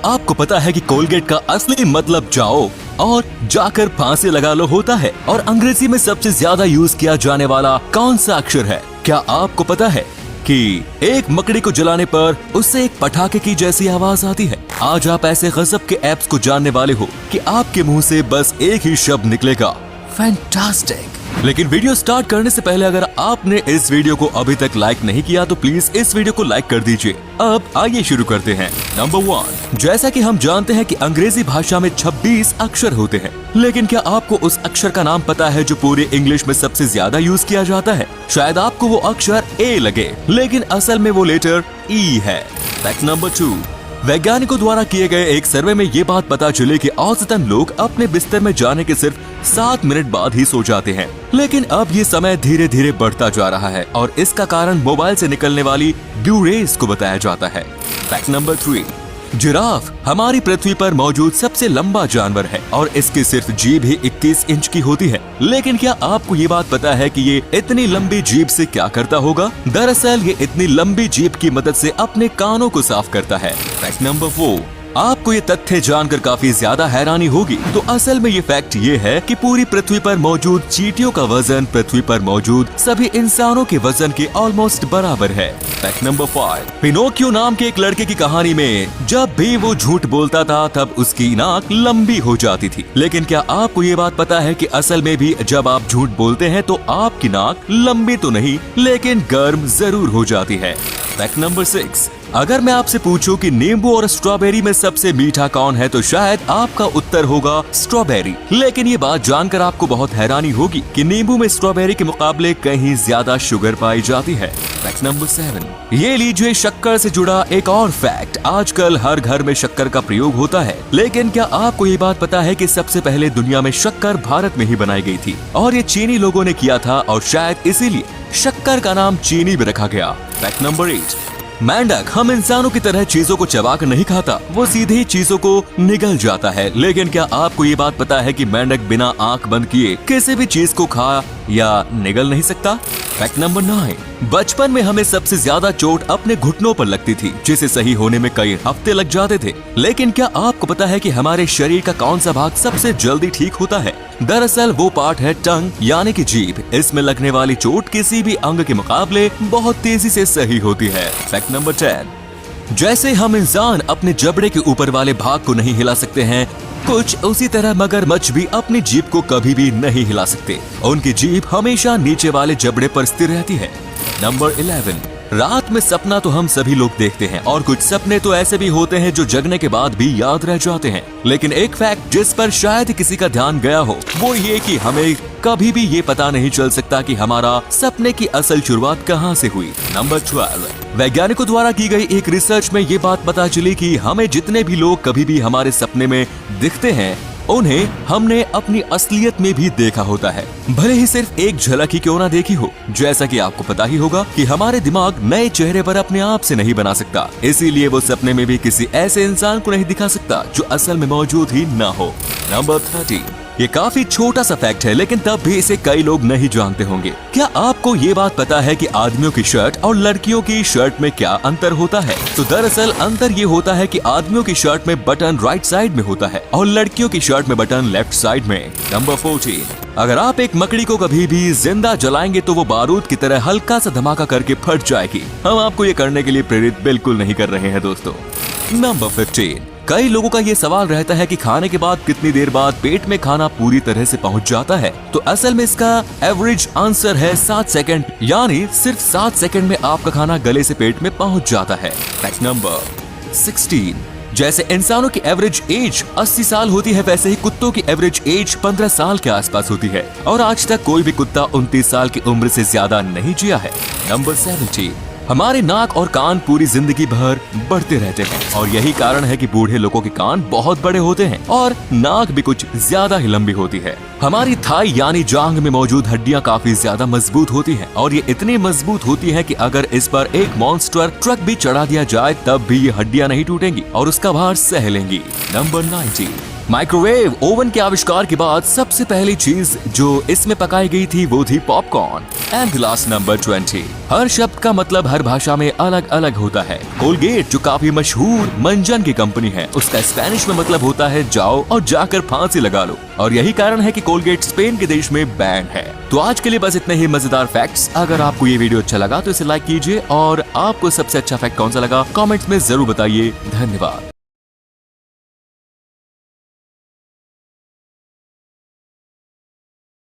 आपको पता है कि कोलगेट का असली मतलब जाओ और जाकर फांसी लगा लो होता है? और अंग्रेजी में सबसे ज्यादा यूज किया जाने वाला कौन सा अक्षर है? क्या आपको पता है कि एक मकड़ी को जलाने पर उससे एक पटाखे की जैसी आवाज आती है? आज आप ऐसे गजब के ऐप्स को जानने वाले हो कि आपके मुंह से बस एक ही शब्द निकलेगा, फैंटास्टिक। लेकिन वीडियो स्टार्ट करने से पहले अगर आपने इस वीडियो को अभी तक लाइक नहीं किया तो प्लीज इस वीडियो को लाइक कर दीजिए। अब आइए शुरू करते हैं। नंबर 1, जैसा कि हम जानते हैं कि अंग्रेजी भाषा में 26 अक्षर होते हैं, लेकिन क्या आपको उस अक्षर का नाम पता है जो पूरे इंग्लिश में सबसे ज्यादा यूज किया जाता है? शायद आपको वो अक्षर ए लगे, लेकिन असल में वो लेटर ई है। फैक्ट नंबर 2, वैज्ञानिकों द्वारा किए गए एक सर्वे में ये बात पता चली कि औसतन लोग अपने बिस्तर में जाने के सिर्फ 7 मिनट बाद ही सो जाते हैं, लेकिन अब ये समय धीरे धीरे बढ़ता जा रहा है और इसका कारण मोबाइल से निकलने वाली ब्लू रेज को बताया जाता है। फैक्ट नंबर 3, जिराफ हमारी पृथ्वी पर मौजूद सबसे लंबा जानवर है और इसकी सिर्फ जीभ ही 21 इंच की होती है, लेकिन क्या आपको ये बात पता है कि ये इतनी लंबी जीभ से क्या करता होगा? दरअसल ये इतनी लंबी जीभ की मदद से अपने कानों को साफ करता है। फैक्ट नंबर 4, आपको ये तथ्य जानकर काफी ज्यादा हैरानी होगी, तो असल में ये फैक्ट ये है कि पूरी पृथ्वी पर मौजूद चींटियों का वजन पृथ्वी पर मौजूद सभी इंसानों के वजन के ऑलमोस्ट बराबर है। फैक्ट नंबर 5, पिनोकियो नाम के एक लड़के की कहानी में जब भी वो झूठ बोलता था तब उसकी नाक लंबी हो जाती थी, लेकिन क्या आपको ये बात पता है कि असल में भी जब आप झूठ बोलते हैं तो आपकी नाक लंबी तो नहीं लेकिन गर्म जरूर हो जाती है। फैक्ट नंबर 6, अगर मैं आपसे पूछूं कि नींबू और स्ट्रॉबेरी में सबसे मीठा कौन है तो शायद आपका उत्तर होगा स्ट्रॉबेरी, लेकिन ये बात जानकर आपको बहुत हैरानी होगी कि नींबू में स्ट्रॉबेरी के मुकाबले कहीं ज्यादा शुगर पाई जाती है। फैक्ट नंबर 7, ये लीजिए शक्कर से जुड़ा एक और फैक्ट। आजकल हर घर में शक्कर का प्रयोग होता है, लेकिन क्या आपको ये बात पता है कि सबसे पहले दुनिया में शक्कर भारत में ही बनाई गई थी और ये चीनी लोगों ने किया था और शायद इसीलिए शक्कर का नाम चीनी भी रखा गया। फैक्ट नंबर 8, मेंढक हम इंसानों की तरह चीजों को चबाकर नहीं खाता, वो सीधे ही चीजों को निगल जाता है, लेकिन क्या आपको ये बात पता है कि मेंढक बिना आंख बंद किए किसी भी चीज को खा या निगल नहीं सकता? फैक्ट नंबर 9, बचपन में हमें सबसे ज्यादा चोट अपने घुटनों पर लगती थी, जिसे सही होने में कई हफ्ते लग जाते थे, लेकिन क्या आपको पता है कि हमारे शरीर का कौन सा भाग सबसे जल्दी ठीक होता है? दरअसल वो पार्ट है टंग यानी कि जीभ। इसमें लगने वाली चोट किसी भी अंग के मुकाबले बहुत तेजी से सही होती है। फैक्ट नंबर 10, जैसे हम इंसान अपने जबड़े के ऊपर वाले भाग को नहीं हिला सकते हैं, कुछ उसी तरह मगरमच्छ भी अपनी जीभ को कभी भी नहीं हिला सकते। उनकी जीभ हमेशा नीचे वाले जबड़े पर स्थिर रहती है। नंबर 11, रात में सपना तो हम सभी लोग देखते हैं और कुछ सपने तो ऐसे भी होते हैं जो जगने के बाद भी याद रह जाते हैं, लेकिन एक फैक्ट जिस पर शायद किसी का ध्यान गया हो वो ये कि हमें कभी भी ये पता नहीं चल सकता कि हमारा सपने की असल शुरुआत कहाँ से हुई। नंबर 12, वैज्ञानिकों द्वारा की गई एक रिसर्च में ये बात पता चली कि हमें जितने भी लोग कभी भी हमारे सपने में दिखते हैं उन्हें हमने अपनी असलियत में भी देखा होता है, भले ही सिर्फ एक झलक ही क्यों ना देखी हो। जैसा कि आपको पता ही होगा कि हमारे दिमाग नए चेहरे पर अपने आप से नहीं बना सकता, इसीलिए वो सपने में भी किसी ऐसे इंसान को नहीं दिखा सकता जो असल में मौजूद ही ना हो। नंबर 13, ये काफी छोटा सा फैक्ट है लेकिन तब भी इसे कई लोग नहीं जानते होंगे। क्या आपको ये बात पता है कि आदमियों की शर्ट और लड़कियों की शर्ट में क्या अंतर होता है? तो दरअसल अंतर ये होता है कि आदमियों की शर्ट में बटन राइट साइड में होता है और लड़कियों की शर्ट में बटन लेफ्ट साइड में। नंबर 14, अगर आप एक मकड़ी को कभी भी जिंदा जलाएंगे तो वो बारूद की तरह हल्का सा धमाका करके फट जाएगी। हम आपको ये करने के लिए प्रेरित बिल्कुल नहीं कर रहे हैं दोस्तों। नंबर 15, कई लोगों का ये सवाल रहता है कि खाने के बाद कितनी देर बाद पेट में खाना पूरी तरह से पहुंच जाता है, तो असल में इसका एवरेज आंसर है 7 सेकंड, यानी सिर्फ 7 सेकंड में आपका खाना गले से पेट में पहुंच जाता है। फैक्ट नंबर 16, जैसे इंसानों की एवरेज एज 80 साल होती है वैसे ही कुत्तों की एवरेज एज 15 साल के आसपास होती है और आज तक कोई भी कुत्ता 29 साल की उम्र से ज्यादा नहीं जिया है। नंबर 17, हमारे नाक और कान पूरी जिंदगी भर बढ़ते रहते हैं और यही कारण है कि बूढ़े लोगों के कान बहुत बड़े होते हैं और नाक भी कुछ ज्यादा ही लंबी होती है। हमारी थाई यानी जांघ में मौजूद हड्डियां काफी ज्यादा मजबूत होती हैं और ये इतनी मजबूत होती है कि अगर इस पर एक मॉन्स्टर ट्रक भी चढ़ा दिया जाए तब भी ये हड्डियां नहीं टूटेंगी और उसका भार सह लेंगी। नंबर 19, माइक्रोवेव ओवन के आविष्कार के बाद सबसे पहली चीज जो इसमें पकाई गई थी वो थी पॉपकॉर्न। And last number 20। हर शब्द का मतलब हर भाषा में अलग अलग होता है। कोलगेट जो काफी मशहूर मंजन की कंपनी है, उसका स्पेनिश में मतलब होता है जाओ और जाकर फांसी लगा लो, और यही कारण है कि कोलगेट स्पेन के देश में बैन है। तो आज के लिए बस इतने ही मजेदार फैक्ट्स। अगर आपको ये वीडियो अच्छा लगा तो इसे लाइक कीजिए, और आपको सबसे अच्छा फैक्ट कौन सा लगा कमेंट्स में जरूर बताइए। धन्यवाद।